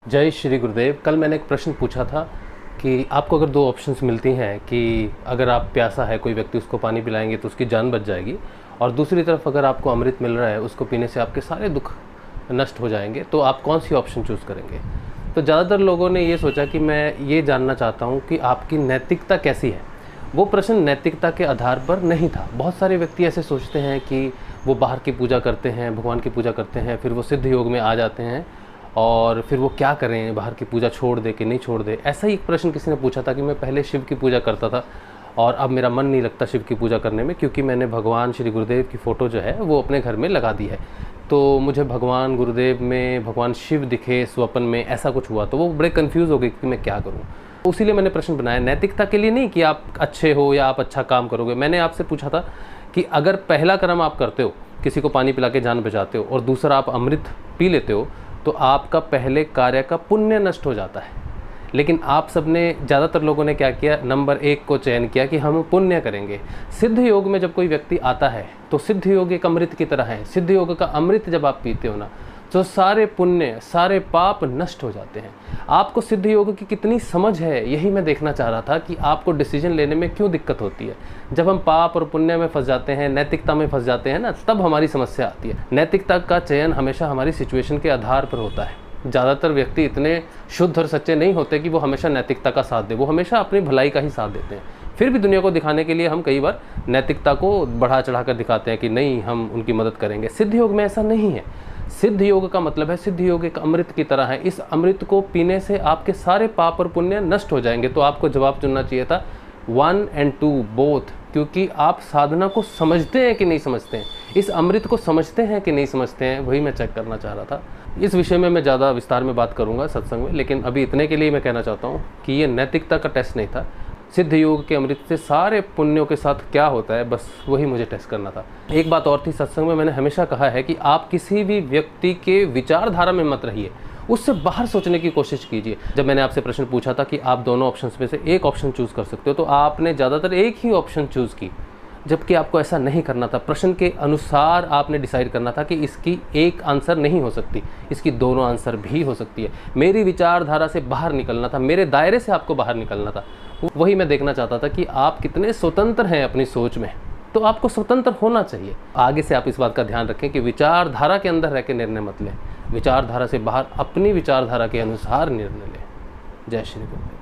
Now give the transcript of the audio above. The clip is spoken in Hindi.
जय श्री गुरुदेव। कल मैंने एक प्रश्न पूछा था कि आपको अगर दो ऑप्शंस मिलती हैं कि अगर आप प्यासा है, कोई व्यक्ति उसको पानी पिलाएंगे तो उसकी जान बच जाएगी, और दूसरी तरफ अगर आपको अमृत मिल रहा है, उसको पीने से आपके सारे दुख नष्ट हो जाएंगे, तो आप कौन सी ऑप्शन चूज़ करेंगे। तो ज़्यादातर लोगों ने ये सोचा कि मैं ये जानना चाहता हूँ कि आपकी नैतिकता कैसी है। वो प्रश्न नैतिकता के आधार पर नहीं था। बहुत सारे व्यक्ति ऐसे सोचते हैं कि वो बाहर की पूजा करते हैं, भगवान की पूजा करते हैं, फिर वो सिद्ध योग में आ जाते हैं और फिर वो क्या करें, बाहर की पूजा छोड़ दे कि नहीं छोड़ दे। ऐसा ही एक प्रश्न किसी ने पूछा था कि मैं पहले शिव की पूजा करता था और अब मेरा मन नहीं लगता शिव की पूजा करने में, क्योंकि मैंने भगवान श्री गुरुदेव की फ़ोटो जो है वो अपने घर में लगा दी है, तो मुझे भगवान गुरुदेव में भगवान शिव दिखे स्वप्न में, ऐसा कुछ हुआ। तो वो बड़े कन्फ्यूज़ हो गए कि मैं क्या करूँ। उसीलिए मैंने प्रश्न बनाया, नैतिकता के लिए नहीं कि आप अच्छे हो या आप अच्छा काम करोगे। मैंने आपसे पूछा था कि अगर पहला कर्म आप करते हो, किसी को पानी पिला के जान बचाते हो, और दूसरा आप अमृत पी लेते हो, तो आपका पहले कार्य का पुण्य नष्ट हो जाता है। लेकिन आप सबने, ज़्यादातर लोगों ने क्या किया, नंबर 1 को चयन किया कि हम पुण्य करेंगे। सिद्ध योग में जब कोई व्यक्ति आता है तो सिद्ध योग एक अमृत की तरह है। सिद्ध योग का अमृत जब आप पीते हो ना, तो सारे पुण्य सारे पाप नष्ट हो जाते हैं। आपको सिद्ध योग की कितनी समझ है, यही मैं देखना चाह रहा था कि आपको डिसीजन लेने में क्यों दिक्कत होती है। जब हम पाप और पुण्य में फंस जाते हैं, नैतिकता में फंस जाते हैं ना, तब हमारी समस्या आती है। नैतिकता का चयन हमेशा हमारी सिचुएशन के आधार पर होता है। ज़्यादातर व्यक्ति इतने शुद्ध और सच्चे नहीं होते कि वो हमेशा नैतिकता का साथ दे, वो हमेशा अपनी भलाई का ही साथ देते हैं। फिर भी दुनिया को दिखाने के लिए हम कई बार नैतिकता को बढ़ा चढ़ा कर दिखाते हैं कि नहीं, हम उनकी मदद करेंगे। सिद्ध योग में ऐसा नहीं है। सिद्ध योग का मतलब है, सिद्ध योग एक अमृत की तरह है। इस अमृत को पीने से आपके सारे पाप और पुण्य नष्ट हो जाएंगे। तो आपको जवाब चुनना चाहिए था 1 और 2 बोथ, क्योंकि आप साधना को समझते हैं कि नहीं समझते हैं, इस अमृत को समझते हैं कि नहीं समझते हैं, वही मैं चेक करना चाह रहा था। इस विषय में मैं ज़्यादा विस्तार में बात करूंगा सत्संग में, लेकिन अभी इतने के लिए मैं कहना चाहता हूँ कि ये नैतिकता का टेस्ट नहीं था। सिद्ध योग के अमृत से सारे पुण्यों के साथ क्या होता है, बस वही मुझे टेस्ट करना था। एक बात और थी, सत्संग में मैंने हमेशा कहा है कि आप किसी भी व्यक्ति के विचारधारा में मत रहिए, उससे बाहर सोचने की कोशिश कीजिए। जब मैंने आपसे प्रश्न पूछा था कि आप दोनों ऑप्शंस में से एक ऑप्शन चूज़ कर सकते हो, तो आपने ज़्यादातर एक ही ऑप्शन चूज़ की, जबकि आपको ऐसा नहीं करना था। प्रश्न के अनुसार आपने डिसाइड करना था कि इसकी एक आंसर नहीं हो सकती, इसकी दोनों आंसर भी हो सकती है। मेरी विचारधारा से बाहर निकलना था, मेरे दायरे से आपको बाहर निकलना था। वही मैं देखना चाहता था कि आप कितने स्वतंत्र हैं अपनी सोच में। तो आपको स्वतंत्र होना चाहिए। आगे से आप इस बात का ध्यान रखें कि विचारधारा के अंदर रह के निर्णय मत लें, विचारधारा से बाहर अपनी विचारधारा के अनुसार निर्णय लें। जय श्री गुरुदेव।